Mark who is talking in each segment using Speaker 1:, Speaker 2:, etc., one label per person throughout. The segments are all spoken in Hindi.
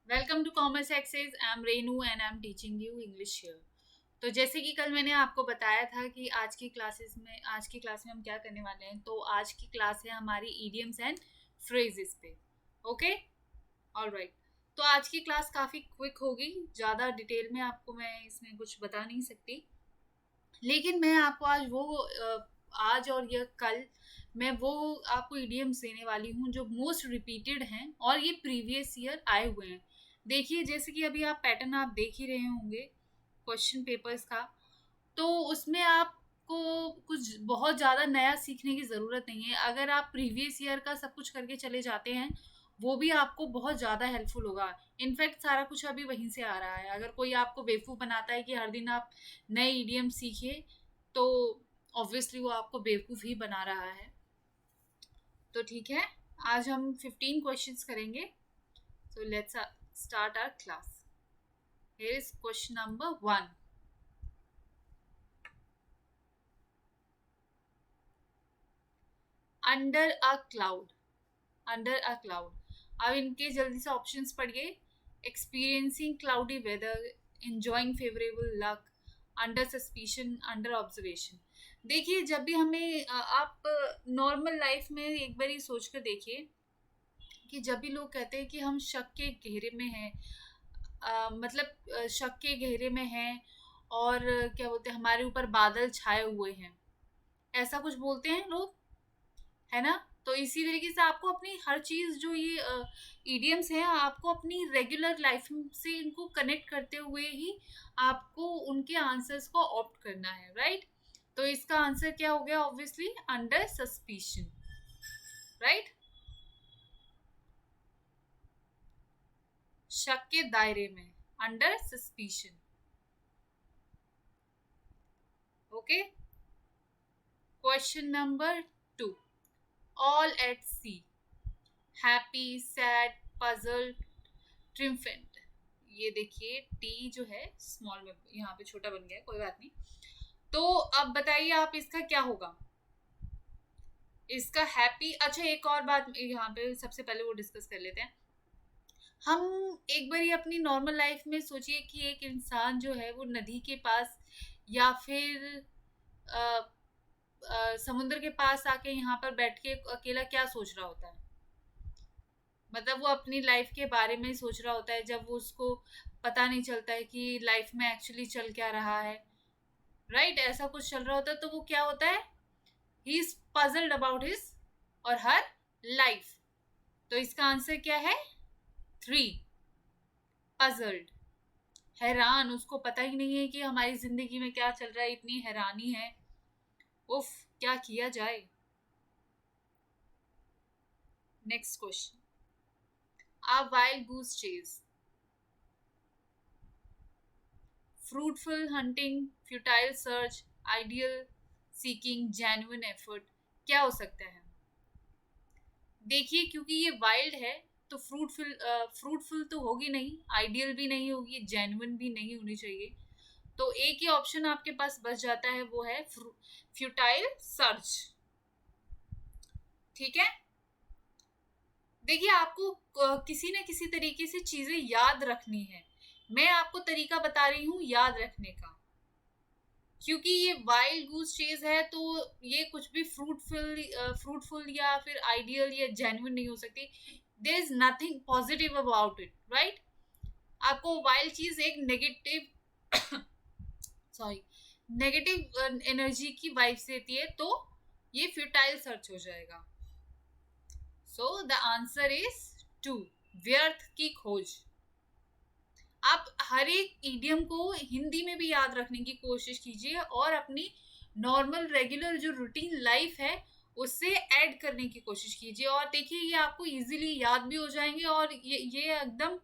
Speaker 1: Welcome to commerce access. I am Renu and I am teaching you English here. तो जैसे कि कल मैंने आपको बताया था कि आज की क्लास में हम क्या करने वाले हैं। तो आज की क्लास है हमारी इडियम्स एंड फ्रेजेस पे। Okay, alright. तो आज की क्लास काफ़ी क्विक होगी, ज़्यादा डिटेल में आपको मैं इसमें कुछ बता नहीं सकती। लेकिन मैं आपको आज और यह कल मैं वो आपको इडियम्स देने वाली हूँ जो मोस्ट रिपीटेड हैं और ये प्रीवियस ईयर आए हुए हैं। देखिए, जैसे कि अभी आप पैटर्न आप देख ही रहे होंगे क्वेश्चन पेपर्स का। तो उसमें आपको कुछ बहुत ज़्यादा नया सीखने की ज़रूरत नहीं है। अगर आप प्रीवियस ईयर का सब कुछ करके चले जाते हैं, वो भी आपको बहुत ज़्यादा हेल्पफुल होगा। इनफैक्ट सारा कुछ अभी वहीं से आ रहा है। अगर कोई आपको बेवकूफ़ बनाता है कि हर दिन आप नए इडियम सीखिए, तो ऑब्वियसली वो आपको बेवकूफ़ ही बना रहा है। तो ठीक है, आज हम 15 क्वेश्चंस करेंगे। So let's start our class. Here is question number 1। Under a cloud. Under a cloud. अब इनके जल्दी से ऑप्शंस पढ़िए। Experiencing cloudy weather, enjoying favourable luck, under suspicion, under observation. देखिए, जब भी हमें आप नॉर्मल लाइफ में एक बार ही सोच कर देखिए कि जब भी लोग कहते हैं कि हम शक के घेरे में हैं, शक के घेरे में हैं और क्या बोलते हैं, हमारे ऊपर बादल छाए हुए हैं, ऐसा कुछ बोलते हैं लोग, है ना। तो इसी तरीके से आपको अपनी हर चीज जो ये इडियम्स हैं, आपको अपनी रेगुलर लाइफ से इनको कनेक्ट करते हुए ही आपको उनके आंसर्स को ऑप्ट करना है, राइट। तो इसका आंसर क्या हो गया? Obviously under suspicion, right. शक के दायरे में, under suspicion. Okay, question number 2। All at sea, happy, sad, puzzle, triumphant. ये देखिए, टी जो है स्मॉल में यहाँ पे छोटा बन गया है, कोई बात नहीं। तो अब बताइए आप, इसका क्या होगा? इसका हैप्पी। अच्छा, एक और बात यहाँ पे सबसे पहले वो डिस्कस कर लेते हैं। हम एक बार अपनी नॉर्मल लाइफ में सोचिए कि एक इंसान जो है वो नदी के पास या फिर अ, समुद्र के पास आके यहाँ पर बैठ के अकेला क्या सोच रहा होता है। मतलब वो अपनी लाइफ के बारे में सोच रहा होता है, जब वो उसको पता नहीं चलता है कि लाइफ में एक्चुअली चल क्या रहा है, राइट। ऐसा कुछ चल रहा होता है, तो वो क्या होता है? He is puzzled about his और हर लाइफ। तो इसका आंसर क्या है? 3, पजल्ड। हैरान, उसको पता ही नहीं है कि हमारी जिंदगी में क्या चल रहा है, इतनी हैरानी है, उफ, क्या किया जाए। Next question. A wild goose chase, fruitful hunting, futile search, ideal seeking, genuine effort. क्या हो सकता है? देखिए, क्योंकि ये वाइल्ड है तो फ्रूटफुल तो होगी नहीं, आइडियल भी नहीं होगी, जेन्युइन भी नहीं होनी चाहिए। तो एक ही ऑप्शन आपके पास बच जाता है, वो है फ्यूटाइल सर्च। ठीक है। देखिए, आपको किसी न किसी तरीके से चीजें याद रखनी है। मैं आपको तरीका बता रही हूँ याद रखने का, क्योंकि ये वाइल्ड गूस चेज है, तो ये कुछ भी फ्रूटफुल या फिर आइडियल या जेन्युइन नहीं हो सकती। There is nothing positive about it, right. आपको वाइल्ड चीज एक नेगेटिव सॉरी नेगेटिव एनर्जी की वाइब्स देती है, तो ये फ्यूटाइल सर्च हो जाएगा। सो द आंसर इज 2, व्यर्थ की खोज। आप हर एक ईडियम को हिंदी में भी याद रखने की कोशिश कीजिए और अपनी नॉर्मल रेगुलर जो रूटीन लाइफ है उससे ऐड करने की कोशिश कीजिए, और देखिए ये आपको इजीली याद भी हो जाएंगे और ये एकदम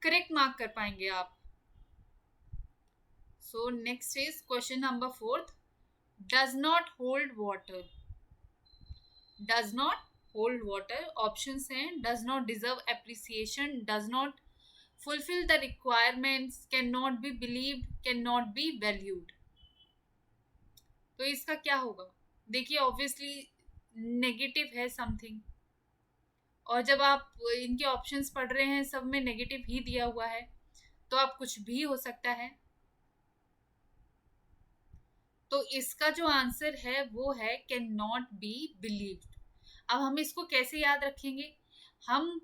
Speaker 1: करेक्ट मार्क कर पाएंगे आप। So next is question number 4। Does not hold water. Does not hold water, options हैं does not deserve appreciation, does not fulfill the requirements, cannot be believed, cannot be valued। तो इसका क्या होगा? देखिए, ऑब्वियसली नेगेटिव है समथिंग, और जब आप इनके ऑप्शंस पढ़ रहे हैं सब में नेगेटिव ही दिया हुआ है, तो आप कुछ भी हो सकता है। तो इसका जो आंसर है वो है कैन नॉट बी बिलीव्ड। अब हम इसको कैसे याद रखेंगे? हम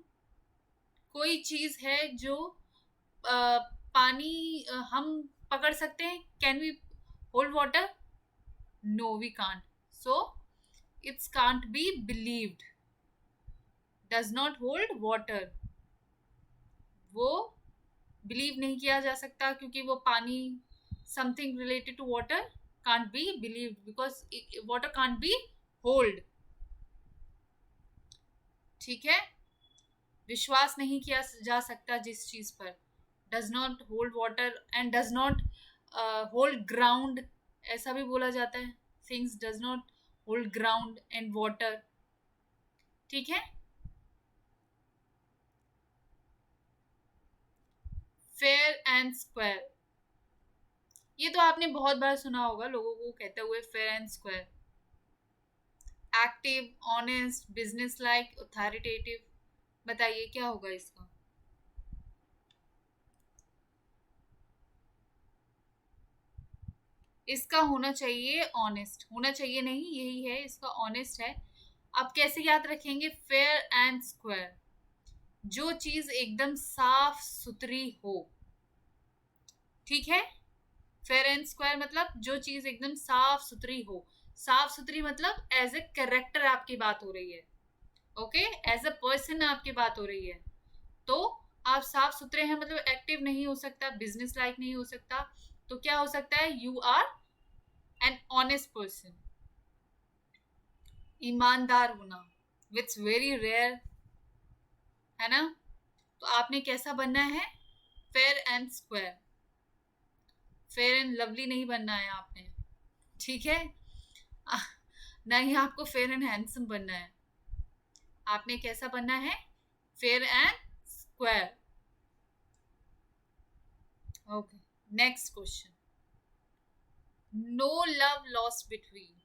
Speaker 1: कोई चीज है जो पानी हम पकड़ सकते हैं, can we hold water? No we can't, so it's can't be believed, does not hold water. वो बिलीव नहीं किया जा सकता क्योंकि वो पानी, something related to water can't be believed because water can't be hold. ठीक है, विश्वास नहीं किया जा सकता जिस चीज पर, does not hold water and does not hold ground, ऐसा भी बोला जाता है, things does not hold ground and water. ठीक है, फेयर एंड स्क्वायर, ये तो आपने बहुत बार सुना होगा लोगों को कहते हुए fair and square. Active, honest, business like, authoritative, बताइए क्या होगा इसका? इसका होना चाहिए ऑनेस्ट, होना चाहिए नहीं, यही है इसका, ऑनेस्ट है। अब कैसे याद रखेंगे फेयर एंड स्क्वायर? जो चीज एकदम साफ सुथरी हो। ठीक है, फेयर एंड स्क्वायर मतलब जो चीज एकदम साफ सुथरी हो। साफ सुथरी मतलब एज ए कैरेक्टर आपकी बात हो रही है, ओके, एज अ पर्सन आपकी बात हो रही है। तो आप साफ सुथरे हैं मतलब एक्टिव नहीं हो सकता, बिजनेस लाइक नहीं हो सकता, तो क्या हो सकता है? You are an honest person, ईमानदार होना, विट्स वेरी रेयर, है ना? तो आपने कैसा बनना है? Fair and square, fair and lovely नहीं बनना है आपने, ठीक है? नहीं, आपको फेयर एंड हैंडसम बनना है। आपने कैसा बनना है? Fair and square. Okay, next question, no love lost between,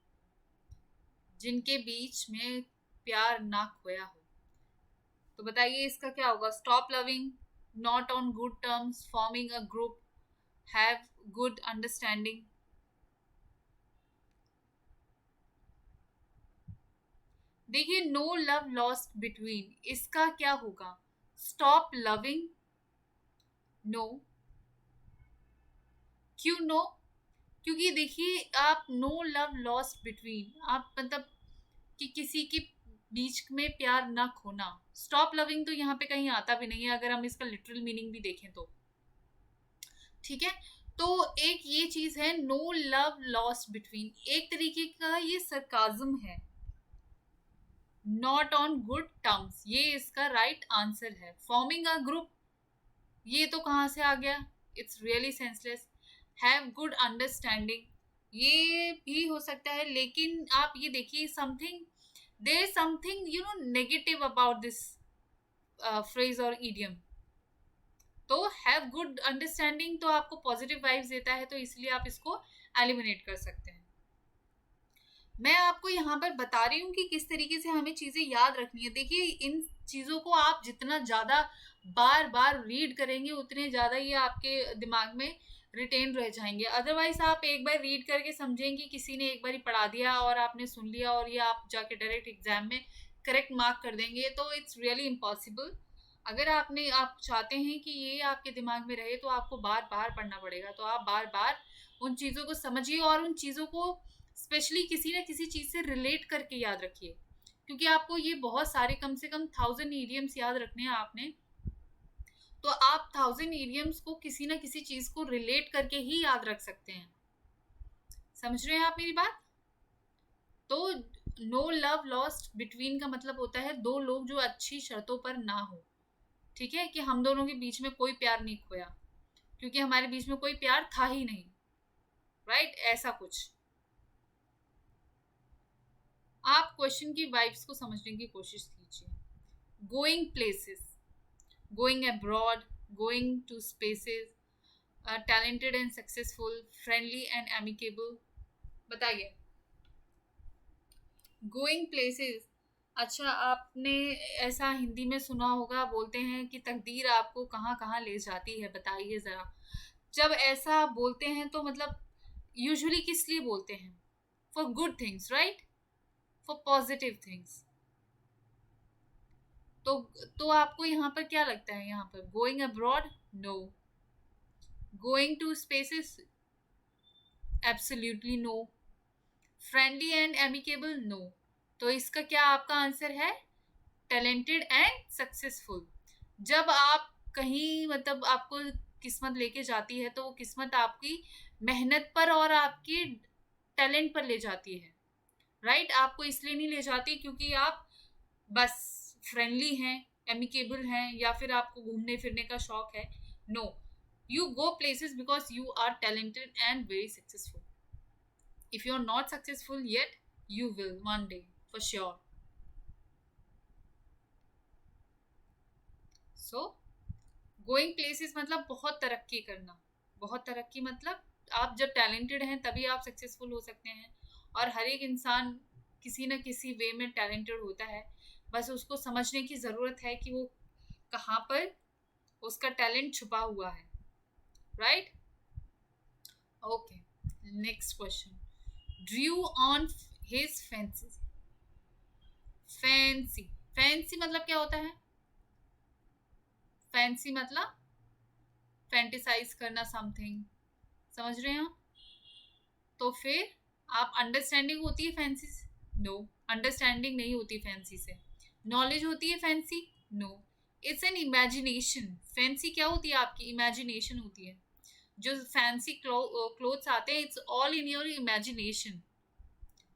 Speaker 1: जिनके बीच में प्यार ना खोया हो, तो बताइए इसका क्या होगा? Stop loving, not on good terms, forming a group, have good understanding. देखिए, नो लव लॉस्ट बिटवीन, इसका क्या होगा? Stop loving, no. क्यों नो? क्योंकि देखिए, आप नो लव लॉस्ट बिटवीन, आप मतलब कि किसी के बीच में प्यार ना खोना। स्टॉप लविंग तो यहाँ पे कहीं आता भी नहीं है अगर हम इसका लिटरल मीनिंग भी देखें तो। ठीक है, तो एक ये चीज है नो लव लॉस्ट बिटवीन, एक तरीके का ये सरकाजम है। नॉट ऑन गुड टर्म्स, ये इसका राइट आंसर है। फॉर्मिंग अ ग्रुप, ये तो कहाँ से आ गया? It's really senseless. Have good understanding, ये भी हो सकता है, लेकिन आप ये देखिए something, there is something negative about this phrase और इडियम। तो हैव गुड अंडरस्टैंडिंग तो आपको पॉजिटिव वाइब्स देता है, तो इसलिए आप इसको एलिमिनेट कर सकते हैं। मैं आपको यहाँ पर बता रही हूँ कि किस तरीके से हमें चीजें याद रखनी है। देखिए, इन चीजों को आप जितना ज्यादा बार बार रीड करेंगे उतने ज्यादा ये आपके दिमाग में रिटेन रह जाएंगे। अदरवाइज आप एक बार रीड करके समझेंगे, किसी ने एक बार पढ़ा दिया और आपने सुन लिया और ये आप जाके डायरेक्ट एग्जाम में करेक्ट मार्क कर देंगे, तो इट्स रियली इम्पॉसिबल। अगर आप चाहते हैं कि ये आपके दिमाग में रहे तो आपको बार बार पढ़ना पड़ेगा। तो आप बार बार उन चीज़ों को समझिए और उन चीज़ों को स्पेशली किसी न किसी चीज़ से रिलेट करके याद रखिए, क्योंकि आपको ये बहुत सारे, कम से कम 1000 इडियम्स याद रखने हैं आपने। तो आप 1000 इडियम्स को किसी न किसी चीज़ को रिलेट करके ही याद रख सकते हैं। समझ रहे हैं आप मेरी बात? तो नो लव लॉस्ट बिटवीन का मतलब होता है दो लोग जो अच्छी शर्तों पर ना हो। ठीक है, कि हम दोनों के बीच में कोई प्यार नहीं खोया, क्योंकि हमारे बीच में कोई प्यार था ही नहीं, राइट? ऐसा कुछ। आप क्वेश्चन की वाइब्स को समझने की कोशिश कीजिए। Going places, going abroad, going to spaces, talented and successful, friendly and amicable, बताइए। गोइंग प्लेसेस, अच्छा, आपने ऐसा हिंदी में सुना होगा, बोलते हैं कि तकदीर आपको कहाँ कहाँ ले जाती है, बताइए जरा। जब ऐसा आप बोलते हैं तो मतलब यूजुअली किस लिए बोलते हैं? For good things, right? For positive things. तो आपको यहाँ पर क्या लगता है? यहाँ पर going abroad? No. Going to spaces? Absolutely no. Friendly and amicable? No. तो इसका क्या आपका आंसर है? Talented and successful. जब आप कहीं मतलब आपको किस्मत लेके जाती है तो वो किस्मत आपकी मेहनत पर और आपकी टैलेंट पर ले जाती है, राइट? आपको इसलिए नहीं ले जाती क्योंकि आप बस फ्रेंडली हैं, एमिकेबल हैं, या फिर आपको घूमने फिरने का शौक है। No, you go places because you are talented and very successful. If you're not successful yet, you will one day for sure. So going places मतलब बहुत तरक्की करना। बहुत तरक्की मतलब आप जब टैलेंटेड हैं तभी आप सक्सेसफुल हो सकते हैं। और हर एक इंसान किसी न किसी वे में टैलेंटेड होता है, बस उसको समझने की ज़रूरत है कि वो कहाँ पर उसका टैलेंट छुपा हुआ है, right? Okay, next question. Drew on his fancy. Fancy, fancy मतलब क्या होता है? फैंसी मतलब फैंटिसाइज करना समथिंग, समझ रहे हैं आप? तो फिर आप अंडरस्टैंडिंग होती है फैंसी से? नो, अंडरस्टैंडिंग नहीं होती फैंसी से। नॉलेज होती है fancy? No, it's an imagination. Fancy क्या होती है? आपकी इमेजिनेशन होती है. जो फैंसी क्लोथ्स आते हैं, it's all in your imagination,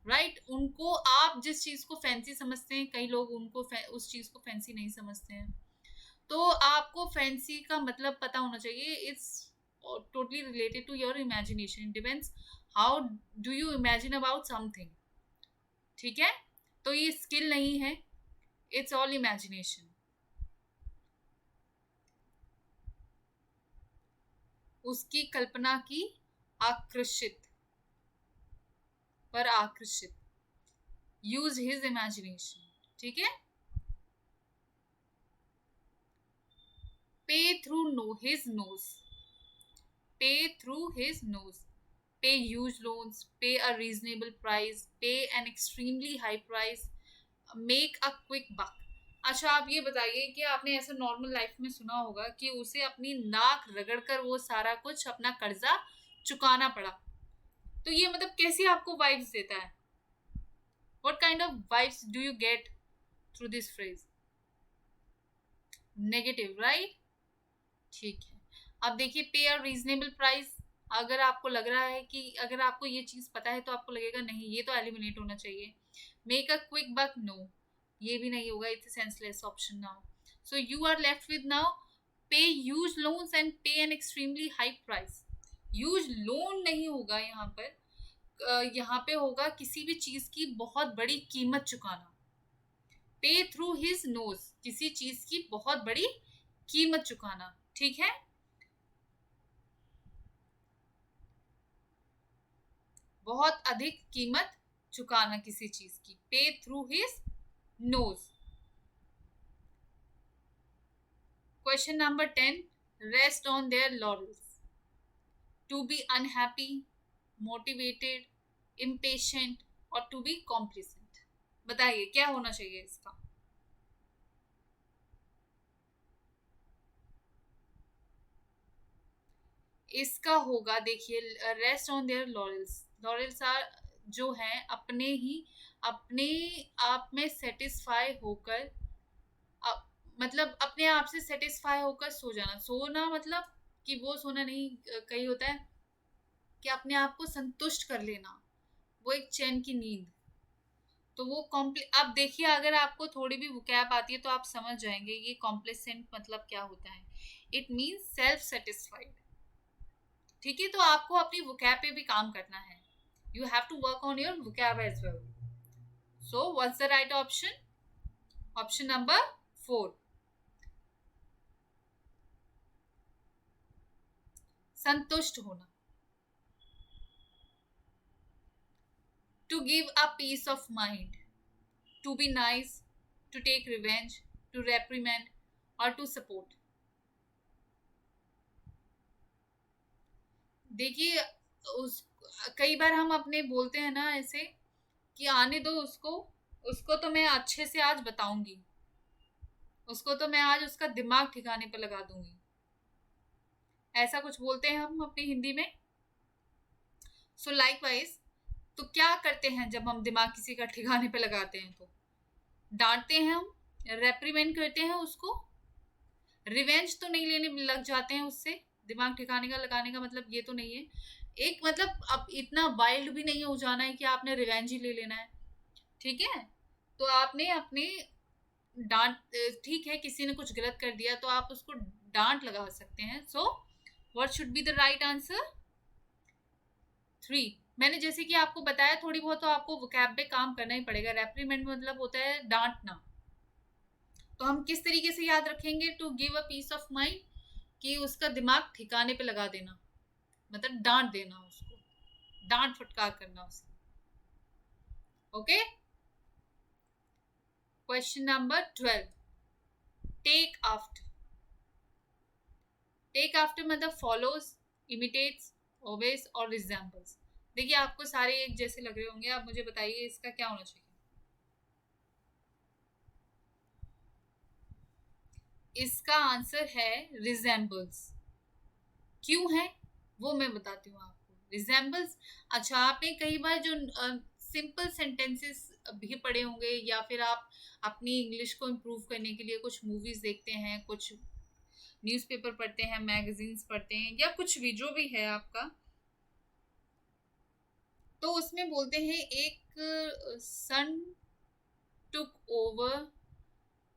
Speaker 1: right? उनको आप जिस चीज को फैंसी समझते हैं, कई लोग उनको उस चीज को फैंसी नहीं समझते हैं. तो आपको फैंसी का मतलब पता होना चाहिए. It's totally related to your imagination. Depends how do you imagine about something. ठीक है? तो ये स्किल नहीं है, इट्स ऑल इमेजिनेशन. उसकी कल्पना की आकर्षित पर आकर्षित. Use his imagination. ठीक है? पे through know his nose. Pay through his nose. Pay huge loans. Pay a reasonable price. Pay an extremely high price. Make a quick buck. अच्छा, आप ये बताइए कि आपने ऐसा नॉर्मल लाइफ में सुना होगा कि उसे अपनी नाक रगड़कर वो सारा कुछ अपना कर्जा चुकाना पड़ा. तो ये मतलब कैसी आपको वाइब्स देता है? What kind of vibes do you get through this phrase? Negative, right? ठीक है. अब देखिए, पे अ रीजनेबल प्राइस. अगर आपको लग रहा है कि अगर आपको ये चीज पता है तो आपको लगेगा नहीं, ये तो एलिमिनेट होना चाहिए. Make a quick buck. No, ये भी नहीं होगा. It's senseless option now. So you are left with now pay huge loans and pay an extremely high price. Huge loan नहीं होगा यहाँ पर. यहाँ पे होगा किसी भी चीज की बहुत बड़ी कीमत चुकाना. पे थ्रू हिज नोज, किसी चीज की बहुत बड़ी कीमत चुकाना. ठीक है? बहुत अधिक कीमत चुकाना किसी चीज की. Pay through his nose. Question number 10. Rest on their laurels. To be unhappy, motivated, impatient और टू बी कॉम्प्लिसेंट. बताइए क्या होना चाहिए इसका? इसका होगा, देखिए, rest on their laurels. Laurels are जो हैं अपने आप में सेटिस्फाई होकर, मतलब अपने आप से सेटिस्फाई होकर सो जाना. सोना मतलब कि वो सोना नहीं, कहीं होता है कि अपने आप को संतुष्ट कर लेना, वो एक चैन की नींद. तो वो अब देखिए, अगर आपको थोड़ी भी वोकैब आती है तो आप समझ जाएंगे ये कॉम्प्लेसेंट मतलब क्या होता है. It means self satisfied. ठीक है? तो आपको अपनी वोकैब पे भी काम करना है. You have to work on your vocab as well. So what's the right option? Option number 4, संतुष्ट होना. To give a piece of mind. To be nice. To take revenge, to reprimand और टू सपोर्ट। देखिए उस कई बार हम अपने बोलते हैं ना ऐसे कि आने दो उसको, उसको तो मैं अच्छे से आज बताऊंगी, उसको तो मैं आज उसका दिमाग ठिकाने पर लगा दूंगी, ऐसा कुछ बोलते हैं हम अपनी हिंदी में। सो लाइकवाइज, तो क्या करते हैं जब हम दिमाग किसी का ठिकाने पे लगाते हैं? तो डांटते हैं हम, रेप्रीमेंड करते हैं उसको, रिवेंज तो नहीं लेने लग जाते हैं उससे। दिमाग ठिकाने का लगाने का मतलब ये तो नहीं है, एक मतलब अब इतना वाइल्ड भी नहीं हो जाना है कि आपने रिवेंज ही ले लेना है, ठीक है? तो आपने अपने डांट, ठीक है किसी ने कुछ गलत कर दिया तो आप उसको डांट लगा सकते हैं। So what should be the right answer? 3। मैंने जैसे कि आपको बताया थोड़ी बहुत तो आपको वोकैब पे काम करना ही पड़ेगा। रेप्रीमेंड मतलब होता है डांटना, तो हम किस तरीके से याद रखेंगे? To give a piece of mind, कि उसका दिमाग ठिकाने पे लगा देना, मतलब डांट देना उसको, डांट फटकार करना उसे। Okay, question number 12, take after. Take after मतलब फॉलोज, इमिटेट्स, ओबेस और रिजेंबल्स। देखिए आपको सारे एक जैसे लग रहे होंगे, आप मुझे बताइए इसका क्या होना चाहिए? इसका आंसर है रिजेंबल्स। क्यों है वो मैं बताती हूँ आपको। रिजेंबल्स, अच्छा आपने कई बार जो सिंपल सेंटेंसेस भी पढ़े होंगे, या फिर आप अपनी इंग्लिश को इम्प्रूव करने के लिए कुछ मूवीज देखते हैं, कुछ न्यूज़पेपर पढ़ते हैं, मैगजीन्स पढ़ते हैं, या कुछ भी जो भी है आपका, तो उसमें बोलते हैं एक सन took over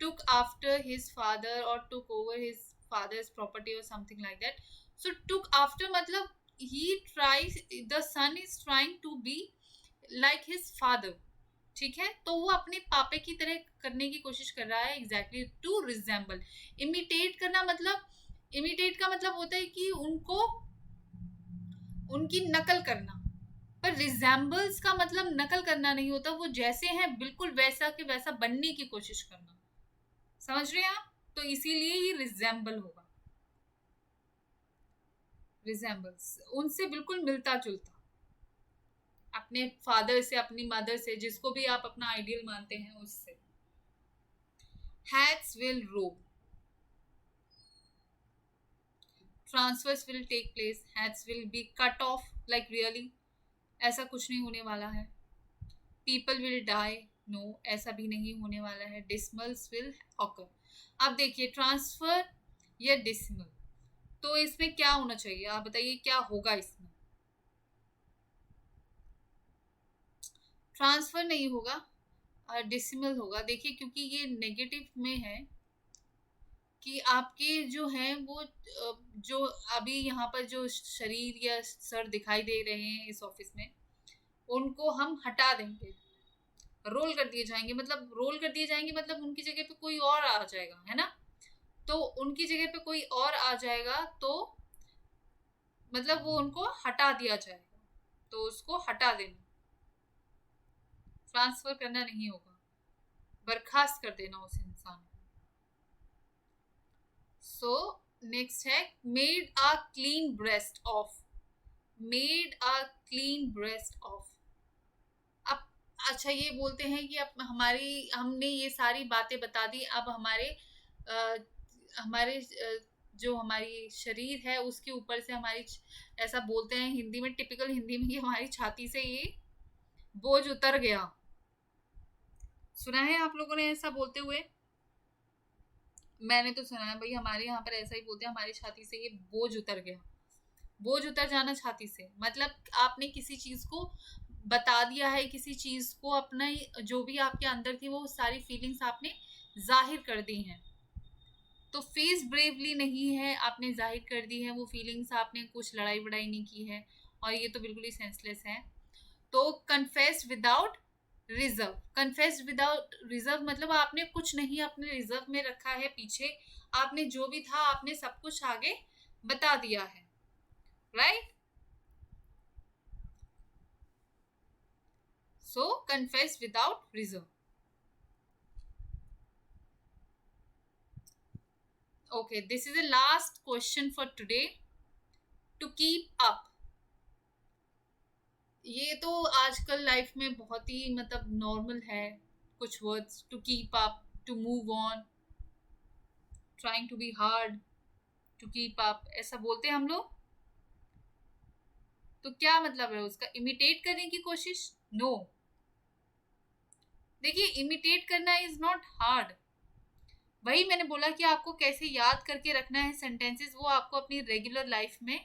Speaker 1: took after his father or took over his father's property or something like that. So took after matlab he tries, the son is trying to be like his father, ठीक है? तो वो अपने पापे की तरह करने की कोशिश कर रहा है, एग्जैक्टली टू रिजेंबल। इमिटेट करना मतलब, इमिटेट का मतलब होता है कि उनको, उनकी नकल करना, पर रिजेंबल्स का मतलब नकल करना नहीं होता, वो जैसे हैं बिल्कुल वैसा के वैसा बनने की कोशिश करना। समझ रहे हैं आप? तो इसीलिए ये रिजेंबल होगा, रिजेंबल्स उनसे बिल्कुल मिलता जुलता, अपने फादर से, अपनी मदर से, जिसको भी आप अपना आइडियल मानते हैं उससे। Heads will roll, transfers will take place, heads will be cut off, like really ऐसा कुछ नहीं होने वाला है। पीपल विल डाई, नो ऐसा भी नहीं होने वाला है। डिसमल्स विल ऑकर। अब देखिए ट्रांसफर या डिसमल, तो इसमें क्या होना चाहिए? आप बताइए क्या होगा इसमें? ट्रांसफर नहीं होगा, डिसिमल होगा। देखिए क्योंकि ये नेगेटिव में है कि आपके जो हैं वो जो अभी यहाँ पर जो शरीर या सर दिखाई दे रहे हैं इस ऑफिस में, उनको हम हटा देंगे, रोल कर दिए जाएंगे। मतलब रोल कर दिए जाएंगे मतलब उनकी जगह पे कोई और आ जाएगा, है ना? तो उनकी जगह पे कोई और आ जाएगा, तो मतलब वो उनको हटा दिया जाएगा, तो उसको हटा देना, ट्रांसफर करना नहीं होगा, बर्खास्त कर देना उस इंसान को। सो नेक्स्ट है made a clean breast of, made a clean breast of. अब अच्छा ये बोलते हैं कि अब हमारी, हमने ये सारी बातें बता दी, अब हमारे आ, हमारे जो हमारी शरीर है उसके ऊपर से हमारी, ऐसा बोलते हैं हिंदी में, टिपिकल हिंदी में, कि हमारी छाती से ये बोझ उतर गया। सुना है आप लोगों ने ऐसा बोलते हुए? मैंने तो सुना है भाई, हमारे यहाँ पर ऐसा ही बोलते हैं, हमारी छाती से ये बोझ उतर गया। बोझ उतर जाना छाती से मतलब आपने किसी चीज को बता दिया है, किसी चीज को अपना जो भी आपके अंदर थी वो सारी फीलिंग्स आपने जाहिर कर दी हैं। तो फेस ब्रेवली नहीं है, आपने जाहिर कर दी है वो फीलिंग्स, आपने कुछ लड़ाई वड़ाई नहीं की है, और ये तो बिल्कुल ही सेंसलेस है। तो confess without reserve, confess without reserve मतलब आपने कुछ नहीं अपने रिजर्व में रखा है पीछे, आपने जो भी था आपने सब कुछ आगे बता दिया है, right? So confess without reserve. Okay, this is the last question for today. To keep up. ये तो आजकल लाइफ में बहुत ही मतलब नॉर्मल है. कुछ words, to keep up, to move on, trying to be hard, to keep up, ऐसा बोलते हैं हम लोग. तो क्या मतलब है उसका? इमिटेट करने की कोशिश? नो. देखिए, इमिटेट करना इज नॉट हार्ड. वही मैंने बोला कि आपको कैसे याद करके रखना है सेंटेंसेस, वो आपको अपनी रेगुलर लाइफ में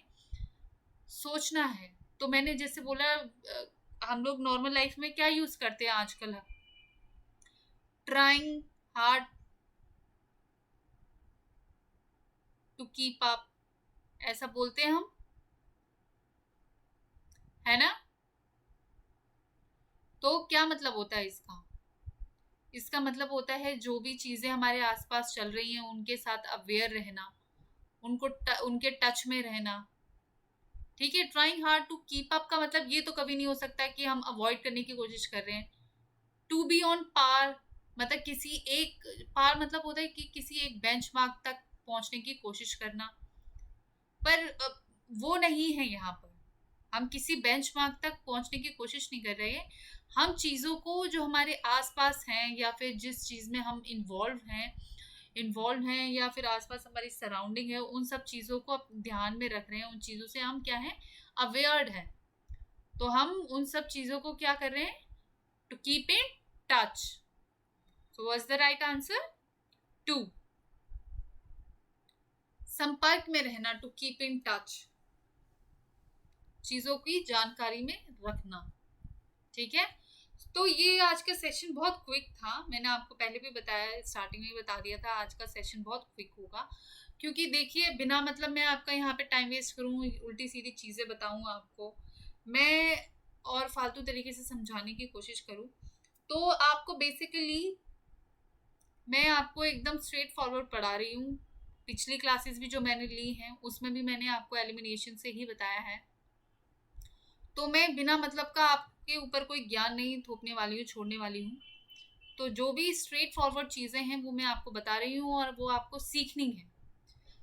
Speaker 1: सोचना है. तो मैंने जैसे बोला, हम लोग नॉर्मल लाइफ में क्या यूज करते हैं आजकल? Trying hard to keep up, ऐसा बोलते हैं हम, है ना? तो क्या मतलब होता है इसका? इसका मतलब होता है जो भी चीजें हमारे आसपास चल रही हैं उनके साथ अवेयर रहना, उनके टच में रहना. ठीक है. Trying hard to keep up का मतलब ये तो कभी नहीं हो सकता कि हम अवॉइड करने की कोशिश कर रहे हैं. टू बी ऑन पार मतलब किसी एक पार मतलब होता है कि किसी एक बेंचमार्क तक पहुंचने की कोशिश करना. पर वो नहीं है यहाँ पर. हम किसी बेंचमार्क तक पहुंचने की कोशिश नहीं कर रहे हैं. हम चीज़ों को जो हमारे आसपास हैं या फिर जिस चीज़ में हम इन्वॉल्व हैं या फिर आसपास हमारी सराउंडिंग है, उन सब चीज़ों को अब ध्यान में रख रहे हैं. उन चीज़ों से हम क्या है, अवेयर्ड हैं. तो हम उन सब चीज़ों को क्या कर रहे हैं? To keep in touch. So what's the right answer? Two. संपर्क में रहना, टू कीप इन टच, चीजों की जानकारी में रखना. ठीक है. तो ये आज का सेशन बहुत क्विक था. मैंने आपको पहले भी बताया, स्टार्टिंग में बता दिया था आज का सेशन बहुत क्विक होगा. क्योंकि देखिए, बिना मतलब मैं आपका यहाँ पे टाइम वेस्ट करूँ, उल्टी सीधी चीज़ें बताऊँ आपको, मैं और फालतू तरीके से समझाने की कोशिश करूँ, तो आपको बेसिकली मैं आपको एकदम स्ट्रेट फॉरवर्ड पढ़ा रही हूँ. पिछली क्लासेस भी जो मैंने ली हैं उसमें भी मैंने आपको एलिमिनेशन से ही बताया है. तो मैं बिना मतलब का आपके ऊपर कोई ज्ञान नहीं थोपने वाली हूँ, छोड़ने वाली हूँ. तो जो भी स्ट्रेट फॉरवर्ड चीज़ें हैं वो मैं आपको बता रही हूँ और वो आपको सीखनी है.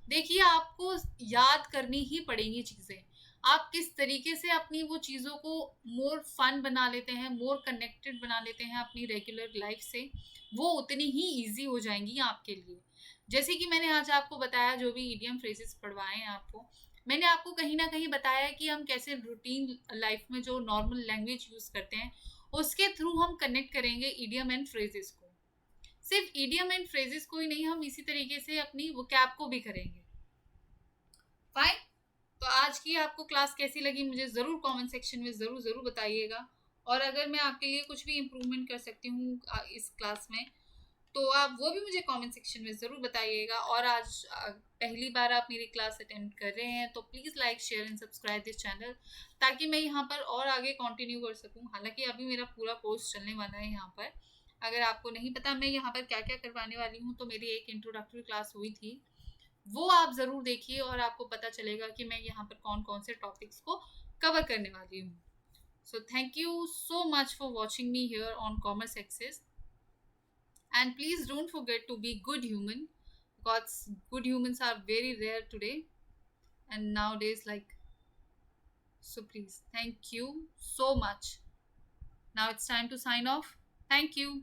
Speaker 1: देखिए, आपको याद करनी ही पड़ेंगी चीज़ें. आप किस तरीके से अपनी वो चीज़ों को मोर फन बना लेते हैं, मोर कनेक्टेड बना लेते हैं अपनी रेगुलर लाइफ से, वो उतनी ही ईजी हो जाएंगी आपके लिए. जैसे कि मैंने आज आपको बताया, जो भी इडियम फ्रेजेस पढ़वाए हैं आपको, मैंने आपको कहीं ना कहीं बताया कि हम कैसे रूटीन लाइफ में जो नॉर्मल लैंग्वेज यूज़ करते हैं उसके थ्रू हम कनेक्ट करेंगे इडियम एंड फ्रेजेस को. सिर्फ इडियम एंड फ्रेजेस को ही नहीं, हम इसी तरीके से अपनी वोकैब को भी करेंगे. फाइन. तो आज की आपको क्लास कैसी लगी मुझे ज़रूर कमेंट सेक्शन में ज़रूर ज़रूर बताइएगा. और अगर मैं आपके लिए कुछ भी इम्प्रूवमेंट कर सकती हूँ इस क्लास में, तो आप वो भी मुझे कमेंट सेक्शन में ज़रूर बताइएगा. और आज पहली बार आप मेरी क्लास अटेंड कर रहे हैं तो please like, share and subscribe this channel, ताकि मैं यहाँ पर और आगे कंटिन्यू कर सकूँ. हालांकि अभी मेरा पूरा कोर्स चलने वाला है यहाँ पर. अगर आपको नहीं पता मैं यहाँ पर क्या क्या करवाने वाली हूँ, तो मेरी एक इंट्रोडक्टरी क्लास हुई थी, वो आप ज़रूर देखिए और आपको पता चलेगा कि मैं यहाँ पर कौन कौन से टॉपिक्स को कवर करने वाली हूँ. So thank you so much for watching me here on commerce access. And please don't forget to be good human, because good humans are very rare today and nowadays, like, so please, thank you so much. Now it's time to sign off. Thank you.